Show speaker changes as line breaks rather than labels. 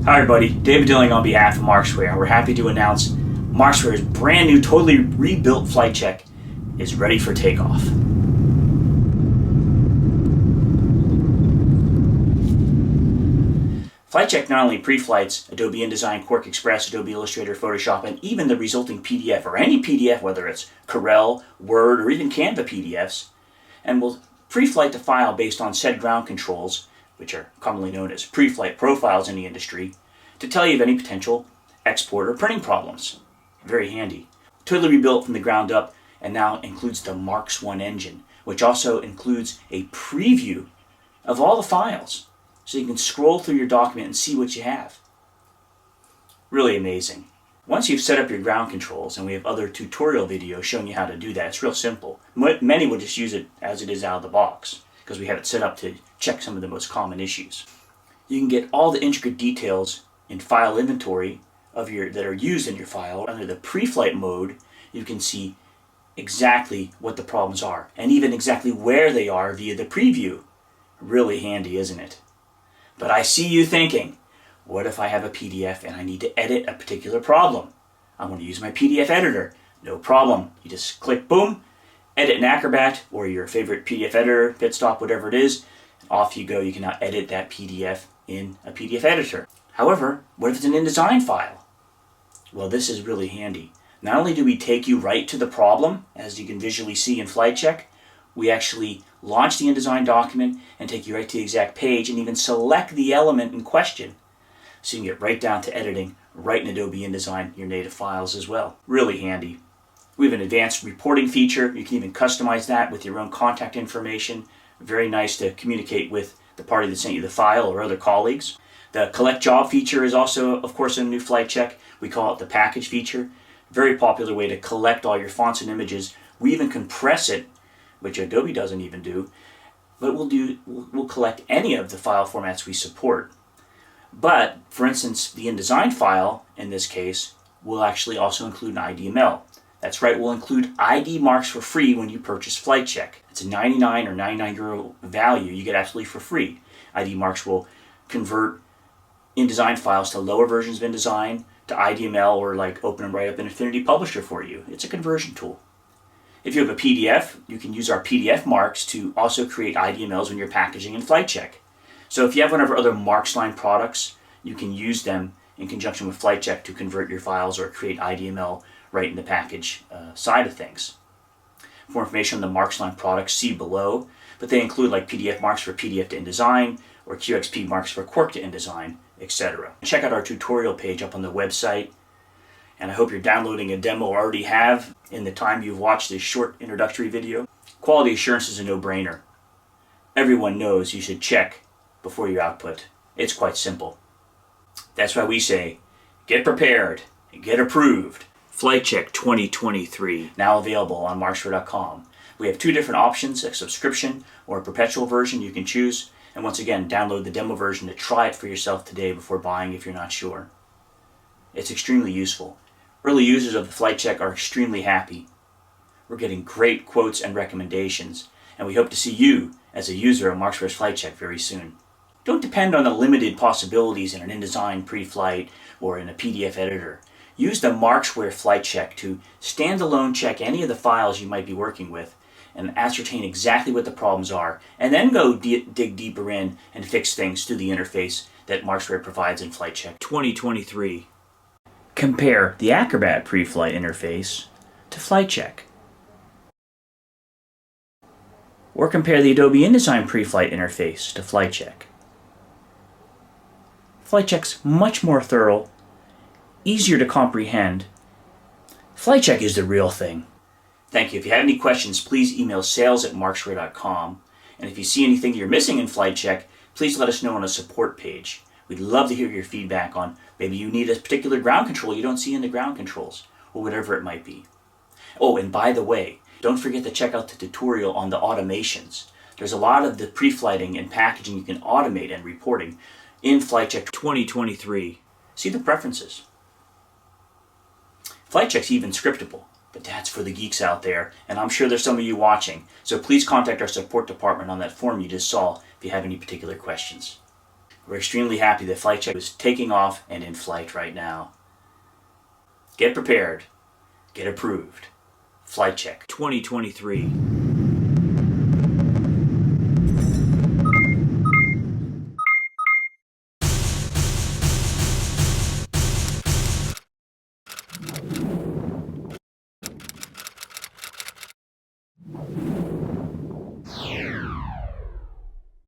Hi everybody, David Dilling on behalf of Markzware, and we're happy to announce Markzware's brand new, totally rebuilt FlightCheck is ready for takeoff. FlightCheck not only pre-flights Adobe InDesign, QuarkXPress, Adobe Illustrator, Photoshop, and even the resulting PDF, or any PDF, whether it's Corel, Word, or even Canva PDFs, and will pre-flight the file based on said ground controls, which are commonly known as pre-flight profiles in the industry, to tell you of any potential export or printing problems. Very handy. Totally rebuilt from the ground up, and now includes the Markz engine, which also includes a preview of all the files, so you can scroll through your document and see what you have. Really amazing. Once you've set up your ground controls, and we have other tutorial videos showing you how to do that, it's real simple. Many will just use it as it is out of the box, because we have it set up to check some of the most common issues. You can get all the intricate details in file inventory that are used in your file. Under the Preflight mode, you can see exactly what the problems are, and even exactly where they are via the preview. Really handy, isn't it? But I see you thinking, what if I have a PDF and I need to edit a particular problem? I want to use my PDF editor. No problem. You just click, boom, edit in Acrobat or your favorite PDF editor, Bitstop, whatever it is, and off you go. You can now edit that PDF in a PDF editor. However, what if it's an InDesign file? Well, this is really handy. Not only do we take you right to the problem, as you can visually see in FlightCheck, we actually launch the InDesign document and take you right to the exact page and even select the element in question. So you can get right down to editing right in Adobe InDesign, your native files as well. Really handy. We have an advanced reporting feature. You can even customize that with your own contact information. Very nice to communicate with the party that sent you the file or other colleagues. The collect job feature is also, of course, in the new FlightCheck. We call it the package feature. Very popular way to collect all your fonts and images. We even compress it, which Adobe doesn't even do, but we'll collect any of the file formats we support. But, for instance, the InDesign file, in this case, will actually also include an IDML. That's right, we'll include ID marks for free when you purchase FlightCheck. It's a 99 or 99 euro value you get absolutely for free. ID marks will convert InDesign files to lower versions of InDesign, to IDML, or like open them right up in Affinity Publisher for you. It's a conversion tool. If you have a PDF, you can use our PDF marks to also create IDMLs when you're packaging in FlightCheck. So if you have one of our other Markz line products, you can use them in conjunction with FlightCheck to convert your files or create IDML right in the package side of things. For more information on the Markz line products, see below, but they include like PDF marks for PDF to InDesign, or QXP marks for Quark to InDesign, etc. Check out our tutorial page up on the website, and I hope you're downloading a demo or already have in the time you've watched this short introductory video. Quality assurance is a no-brainer. Everyone knows you should check before you output. It's quite simple. That's why we say, get prepared and get approved. FlightCheck 2023, now available on Markzware.com. We have two different options, a subscription or a perpetual version you can choose. And once again, download the demo version to try it for yourself today before buying if you're not sure. It's extremely useful. Early users of the FlightCheck are extremely happy. We're getting great quotes and recommendations, and we hope to see you as a user of Markzware's FlightCheck very soon. Don't depend on the limited possibilities in an InDesign pre-flight or in a PDF editor. Use the Markzware FlightCheck to standalone check any of the files you might be working with and ascertain exactly what the problems are, and then go dig deeper in and fix things through the interface that Markzware provides in FlightCheck 2023. Compare the Acrobat pre-flight interface to FlightCheck. Or compare the Adobe InDesign pre-flight interface to FlightCheck. FlightCheck's much more thorough, easier to comprehend. FlightCheck is the real thing. Thank you. If you have any questions, please email sales@markzware.com. And if you see anything you're missing in FlightCheck, please let us know on a support page. We'd love to hear your feedback on maybe you need a particular ground control you don't see in the ground controls, or whatever it might be. Oh, and by the way, don't forget to check out the tutorial on the automations. There's a lot of the pre-flighting and packaging you can automate and reporting in FlightCheck 2023. See the preferences. FlightCheck's even scriptable, but that's for the geeks out there, and I'm sure there's some of you watching. So please contact our support department on that form you just saw if you have any particular questions. We're extremely happy that FlightCheck is taking off and in flight right now. Get prepared. Get approved. FlightCheck 2023.